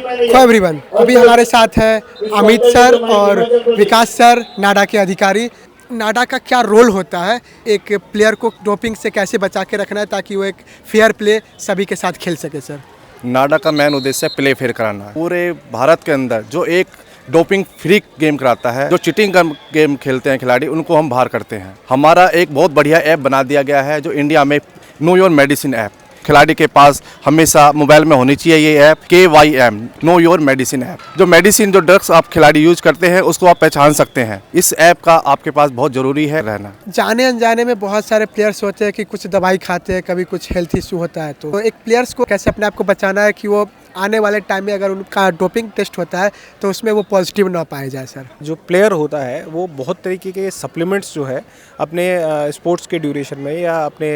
Hello everyone, अभी हमारे साथ है अमित सर और विकास सर, नाडा के अधिकारी। नाडा का क्या रोल होता है, एक प्लेयर को डोपिंग से कैसे बचा के रखना है ताकि वो एक फेयर प्ले सभी के साथ खेल सके सर? नाडा का मेन उद्देश्य है प्ले फेयर कराना। पूरे भारत के अंदर जो एक डोपिंग फ्री गेम कराता है, जो चीटिंग का गेम खेलते हैं खिलाड़ी, उनको हम बाहर करते हैं। हमारा एक बहुत बढ़िया ऐप बना दिया गया है जो इंडिया में नो योर मेडिसिन ऐप। खिलाड़ी के पास हमेशा मोबाइल में होनी चाहिए ये app, KYM know your medicine app. जो मेडिसिन, जो ड्रग्स आप खिलाड़ी यूज करते हैं उसको आप पहचान सकते हैं। इस ऐप का आपके पास बहुत जरूरी है रहना। जाने अनजाने में बहुत सारे प्लेयर्स होते हैं कि कुछ दवाई खाते हैं, कभी कुछ हेल्थ इशू होता है, तो एक प्लेयर्स को कैसे अपने आप को बचाना है कि वो आने वाले टाइम में अगर उनका डोपिंग टेस्ट होता है तो उसमें वो पॉजिटिव ना पाए जाए सर? जो प्लेयर होता है वो बहुत तरीके के सप्लीमेंट्स जो है अपने स्पोर्ट्स के ड्यूरेशन में या अपने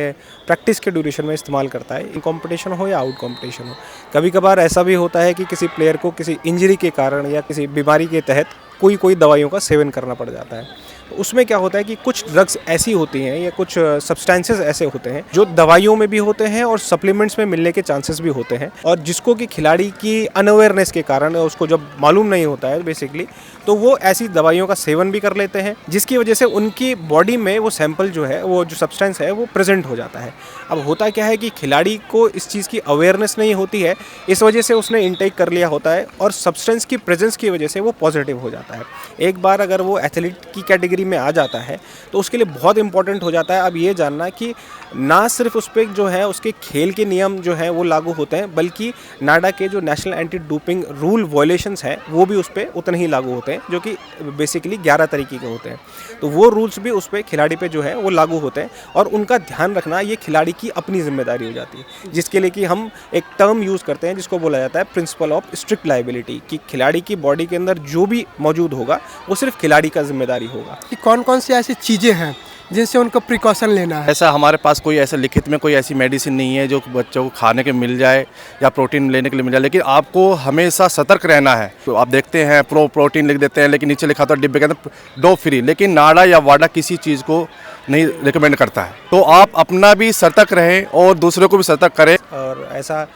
प्रैक्टिस के ड्यूरेशन में इस्तेमाल करता है, इन कंपटीशन हो या आउट कंपटीशन हो। कभी कभार ऐसा भी होता है कि किसी प्लेयर को किसी इंजरी के कारण या किसी बीमारी के तहत कोई दवाइयों का सेवन करना पड़ जाता है। तो उसमें क्या होता है कि कुछ ड्रग्स ऐसी होती हैं या कुछ सब्सटेंसेस ऐसे होते हैं जो दवाइयों में भी होते हैं और सप्लीमेंट्स में मिलने के चांसेस भी होते हैं, और जिसको कि खिलाड़ी की अनअवेयरनेस के कारण उसको जब मालूम नहीं होता है बेसिकली, तो वो ऐसी दवाइयों का सेवन भी कर लेते हैं, जिसकी वजह से उनकी बॉडी में वो सैंपल जो है, वो जो सब्सटेंस है, वो प्रेजेंट हो जाता है। अब होता क्या है कि खिलाड़ी को इस चीज़ की अवेयरनेस नहीं होती है, इस वजह से उसने इनटेक कर लिया होता है और सब्सटेंस की प्रेजेंस की वजह से वो पॉजिटिव हो जाता है। एक बार अगर वो एथलीट की कैटेगरी में आ जाता है तो उसके लिए बहुत इंपॉर्टेंट हो जाता है अब ये जानना कि ना सिर्फ उस पर जो है उसके खेल के नियम जो हैं वो लागू होते हैं, बल्कि नाडा के जो national anti doping rule violations हैं वो भी उस पर उतने ही लागू होते हैं, जो कि बेसिकली 11 तरीके के होते हैं। तो वो रूल्स भी उस पर खिलाड़ी पे जो है वो लागू होते हैं, और उनका ध्यान रखना ये खिलाड़ी की अपनी जिम्मेदारी हो जाती है, जिसके लिए कि हम एक टर्म यूज़ करते हैं जिसको बोला जाता है प्रिंसिपल ऑफ स्ट्रिक्ट लायबिलिटी, कि खिलाड़ी की बॉडी के अंदर जो भी मौजूद होगा वो सिर्फ खिलाड़ी का जिम्मेदारी होगा। कि कौन कौन सी ऐसी चीज़ें हैं जिनसे उनको प्रिकॉशन लेना है? ऐसा हमारे पास कोई ऐसा लिखित में कोई ऐसी मेडिसिन नहीं है जो बच्चों को खाने के मिल जाए या प्रोटीन लेने के लिए मिल जाए, लेकिन आपको हमेशा सतर्क रहना है। तो आप देखते हैं प्रोटीन लिख देते हैं, लेकिन नीचे लिखा था डिब्बे के अंदर डोप फ्री, लेकिन नाडा या वाडा किसी चीज़ को नहीं रिकमेंड करता है। तो आप अपना भी सतर्क रहें और दूसरों को भी सतर्क करें। और ऐसा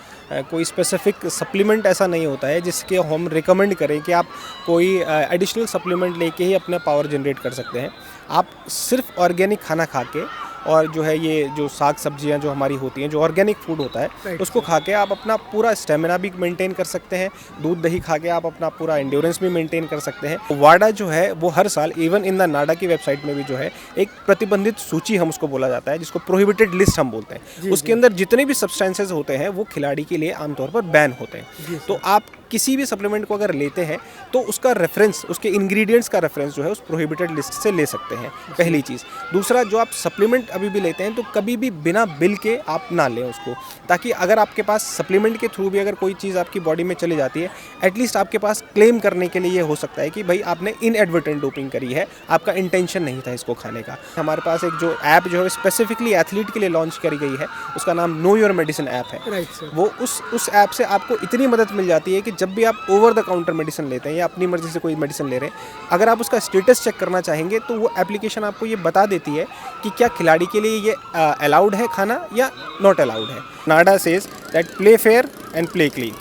कोई स्पेसिफिक सप्लीमेंट ऐसा नहीं होता है जिसके हम रिकमेंड करें कि आप कोई एडिशनल सप्लीमेंट लेके ही अपना पावर जनरेट कर सकते हैं। आप सिर्फ ऑर्गेनिक खाना खा के, और जो है ये जो साग सब्जियां जो हमारी होती हैं, जो ऑर्गेनिक फूड होता है, उसको खा के आप अपना पूरा स्टेमिना भी मेंटेन कर सकते हैं। दूध दही खा के आप अपना पूरा एंड्योरेंस भी मेंटेन कर सकते हैं। वाडा जो है वो हर साल, इवन इन द नाडा की वेबसाइट में भी जो है एक प्रतिबंधित सूची हम उसको बोला जाता है, जिसको प्रोहिबिटेड लिस्ट हम बोलते हैं। उसके अंदर जितने भी सब्सटेंसेज होते हैं वो खिलाड़ी के लिए आमतौर पर बैन होते हैं। तो आप किसी भी सप्लीमेंट को अगर लेते हैं तो उसका रेफरेंस, उसके इंग्रेडिएंट्स का रेफरेंस जो है उस प्रोहिबिटेड लिस्ट से ले सकते हैं, पहली चीज़। दूसरा, जो आप सप्लीमेंट अभी भी लेते हैं तो कभी भी बिना बिल के आप ना लें उसको, ताकि अगर आपके पास सप्लीमेंट के थ्रू भी अगर कोई चीज़ आपकी बॉडी में चली जाती है, एटलीस्ट आपके पास क्लेम करने के लिए ये हो सकता है कि भाई आपने इनएडवर्टेंट डोपिंग करी है, आपका इंटेंशन नहीं था इसको खाने का। हमारे पास एक जो ऐप जो है स्पेसिफिकली एथलीट के लिए लॉन्च करी गई है, उसका नाम नो योर मेडिसिन ऐप है। वो उस ऐप से आपको इतनी मदद मिल जाती है कि जब भी आप ओवर द काउंटर मेडिसिन लेते हैं या अपनी मर्जी से कोई मेडिसिन ले रहे हैं, अगर आप उसका स्टेटस चेक करना चाहेंगे तो वो एप्लीकेशन आपको ये बता देती है कि क्या खिलाड़ी के लिए ये अलाउड है खाना या नॉट अलाउड है। NADA says that play fair and play clean.